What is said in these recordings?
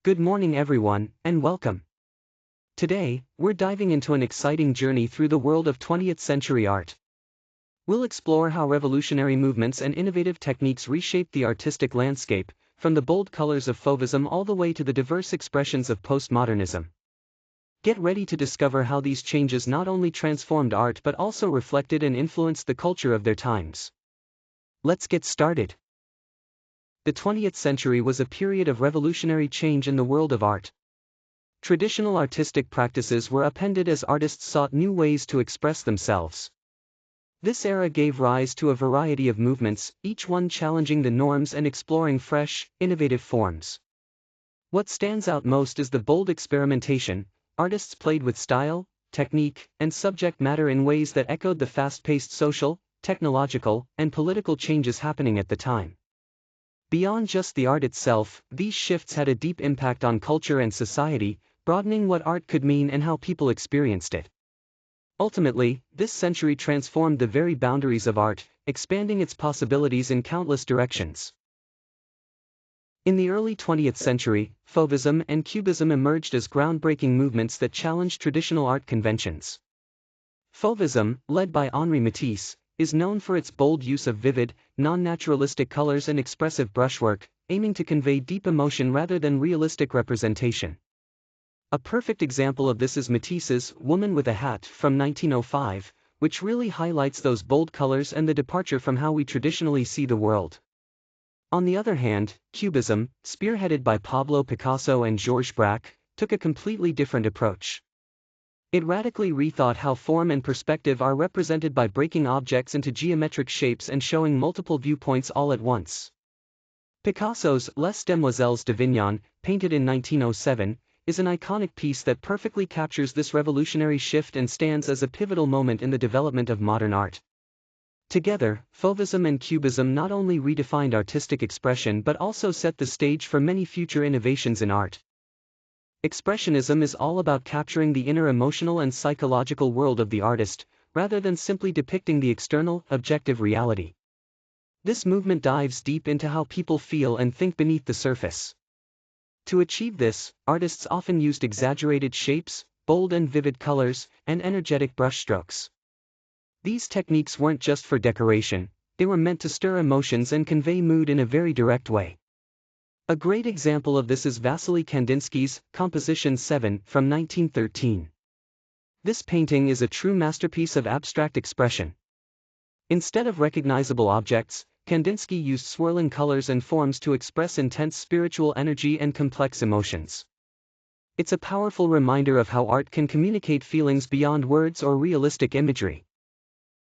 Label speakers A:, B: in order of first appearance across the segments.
A: Good morning everyone, and welcome. Today, we're diving into an exciting journey through the world of 20th century art. We'll explore how revolutionary movements and innovative techniques reshaped the artistic landscape, from the bold colors of Fauvism all the way to the diverse expressions of postmodernism. Get ready to discover how these changes not only transformed art but also reflected and influenced the culture of their times. Let's get started. The 20th century was a period of revolutionary change in the world of art. Traditional artistic practices were upended as artists sought new ways to express themselves. This era gave rise to a variety of movements, each one challenging the norms and exploring fresh, innovative forms. What stands out most is the bold experimentation. Artists played with style, technique, and subject matter in ways that echoed the fast-paced social, technological, and political changes happening at the time. Beyond just the art itself, these shifts had a deep impact on culture and society, broadening what art could mean and how people experienced it. Ultimately, this century transformed the very boundaries of art, expanding its possibilities in countless directions. In the early 20th century, Fauvism and Cubism emerged as groundbreaking movements that challenged traditional art conventions. Fauvism, led by Henri Matisse, is known for its bold use of vivid, non-naturalistic colors and expressive brushwork, aiming to convey deep emotion rather than realistic representation. A perfect example of this is Matisse's Woman with a Hat from 1905, which really highlights those bold colors and the departure from how we traditionally see the world. On the other hand, Cubism, spearheaded by Pablo Picasso and Georges Braque, took a completely different approach. It radically rethought how form and perspective are represented by breaking objects into geometric shapes and showing multiple viewpoints all at once. Picasso's Les Demoiselles d'Avignon, painted in 1907, is an iconic piece that perfectly captures this revolutionary shift and stands as a pivotal moment in the development of modern art. Together, Fauvism and Cubism not only redefined artistic expression but also set the stage for many future innovations in art. Expressionism is all about capturing the inner emotional and psychological world of the artist, rather than simply depicting the external, objective reality. This movement dives deep into how people feel and think beneath the surface. To achieve this, artists often used exaggerated shapes, bold and vivid colors, and energetic brushstrokes. These techniques weren't just for decoration, they were meant to stir emotions and convey mood in a very direct way. A great example of this is Vasily Kandinsky's Composition 7 from 1913. This painting is a true masterpiece of abstract expression. Instead of recognizable objects, Kandinsky used swirling colors and forms to express intense spiritual energy and complex emotions. It's a powerful reminder of how art can communicate feelings beyond words or realistic imagery.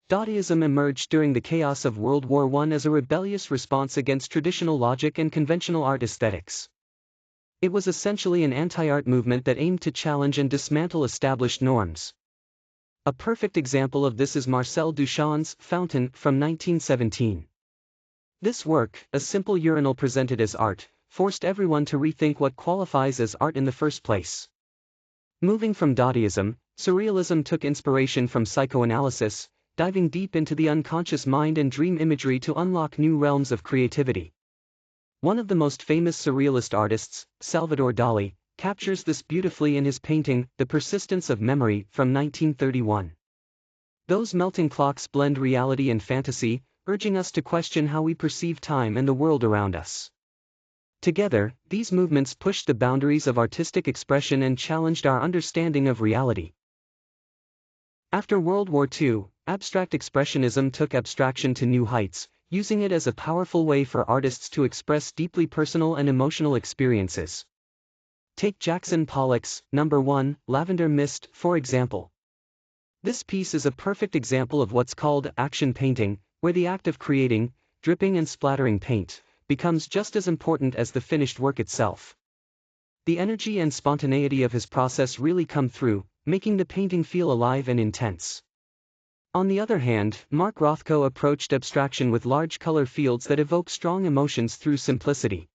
A: Dadaism emerged during the chaos of World War I as a rebellious response against traditional logic and conventional art aesthetics. It was essentially an anti-art movement that aimed to challenge and dismantle established norms. A perfect example of this is Marcel Duchamp's Fountain from 1917. This work, a simple urinal presented as art, forced everyone to rethink what qualifies as art in the first place. Moving from Dadaism, Surrealism took inspiration from psychoanalysis, diving deep into the unconscious mind and dream imagery to unlock new realms of creativity. One of the most famous surrealist artists, Salvador Dali, captures this beautifully in his painting, The Persistence of Memory, from 1931. Those melting clocks blend reality and fantasy, urging us to question how we perceive time and the world around us. Together, these movements pushed the boundaries of artistic expression and challenged our understanding of reality. After World War II, abstract expressionism took abstraction to new heights, using it as a powerful way for artists to express deeply personal and emotional experiences. Take Jackson Pollock's No. 1, Lavender Mist, for example. This piece is a perfect example of what's called action painting, where the act of creating, dripping and splattering paint, becomes just as important as the finished work itself. The energy and spontaneity of his process really come through, making the painting feel alive and intense. On the other hand, Mark Rothko approached abstraction with large color fields that evoke strong emotions through simplicity.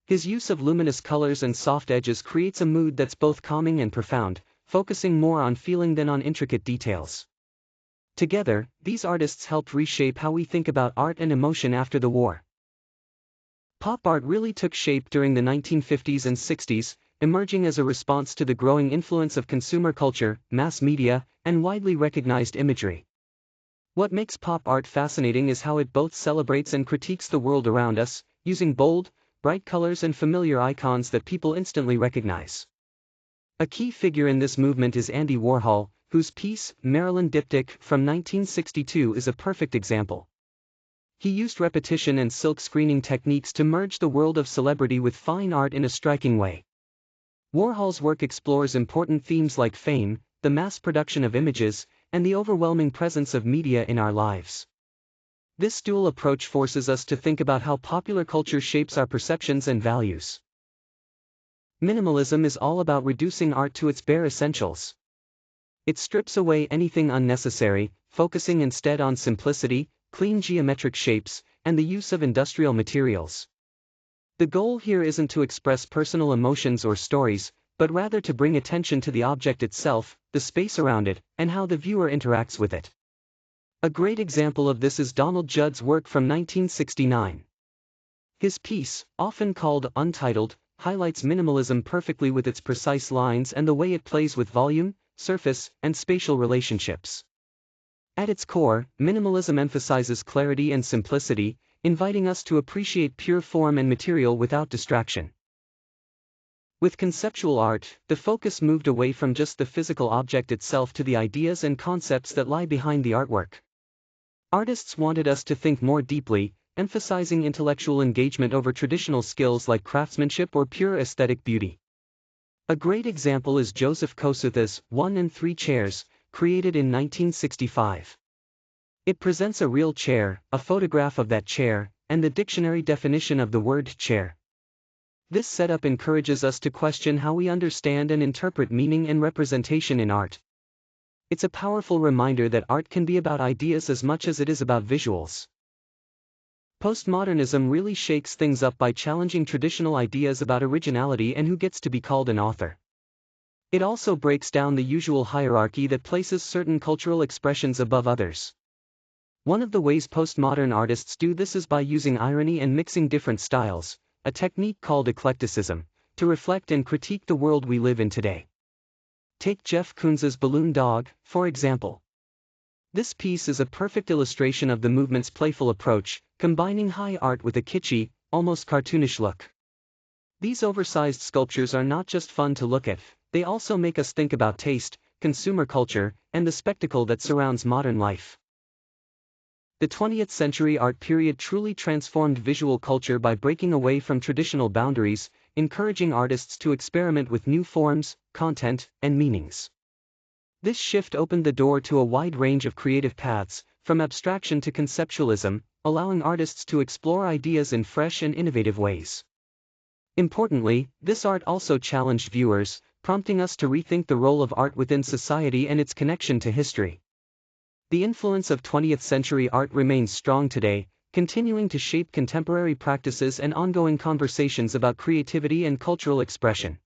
A: His use of luminous colors and soft edges creates a mood that's both calming and profound, focusing more on feeling than on intricate details. Together, these artists helped reshape how we think about art and emotion after the war. Pop art really took shape during the 1950s and 60s, emerging as a response to the growing influence of consumer culture, mass media, and widely recognized imagery. What makes pop art fascinating is how it both celebrates and critiques the world around us, using bold, bright colors and familiar icons that people instantly recognize. A key figure in this movement is Andy Warhol, whose piece, Marilyn Diptych, from 1962 is a perfect example. He used repetition and silk screening techniques to merge the world of celebrity with fine art in a striking way. Warhol's work explores important themes like fame, the mass production of images, and the overwhelming presence of media in our lives. This dual approach forces us to think about how popular culture shapes our perceptions and values. Minimalism is all about reducing art to its bare essentials. It strips away anything unnecessary, focusing instead on simplicity, clean geometric shapes, and the use of industrial materials. The goal here isn't to express personal emotions or stories, but rather to bring attention to the object itself, the space around it, and how the viewer interacts with it. A great example of this is Donald Judd's work from 1969. His piece, often called Untitled, highlights minimalism perfectly with its precise lines and the way it plays with volume, surface, and spatial relationships. At its core, minimalism emphasizes clarity and simplicity, inviting us to appreciate pure form and material without distraction. With conceptual art, the focus moved away from just the physical object itself to the ideas and concepts that lie behind the artwork. Artists wanted us to think more deeply, emphasizing intellectual engagement over traditional skills like craftsmanship or pure aesthetic beauty. A great example is Joseph Kosuth's 1 and 3 Chairs, created in 1965. It presents a real chair, a photograph of that chair, and the dictionary definition of the word chair. This setup encourages us to question how we understand and interpret meaning and representation in art. It's a powerful reminder that art can be about ideas as much as it is about visuals. Postmodernism really shakes things up by challenging traditional ideas about originality and who gets to be called an author. It also breaks down the usual hierarchy that places certain cultural expressions above others. One of the ways postmodern artists do this is by using irony and mixing different styles, a technique called eclecticism, to reflect and critique the world we live in today. Take Jeff Koons's Balloon Dog, for example. This piece is a perfect illustration of the movement's playful approach, combining high art with a kitschy, almost cartoonish look. These oversized sculptures are not just fun to look at, they also make us think about taste, consumer culture, and the spectacle that surrounds modern life. The 20th century art period truly transformed visual culture by breaking away from traditional boundaries, encouraging artists to experiment with new forms, content, and meanings. This shift opened the door to a wide range of creative paths, from abstraction to conceptualism, allowing artists to explore ideas in fresh and innovative ways. Importantly, this art also challenged viewers, prompting us to rethink the role of art within society and its connection to history. The influence of 20th century art remains strong today, continuing to shape contemporary practices and ongoing conversations about creativity and cultural expression.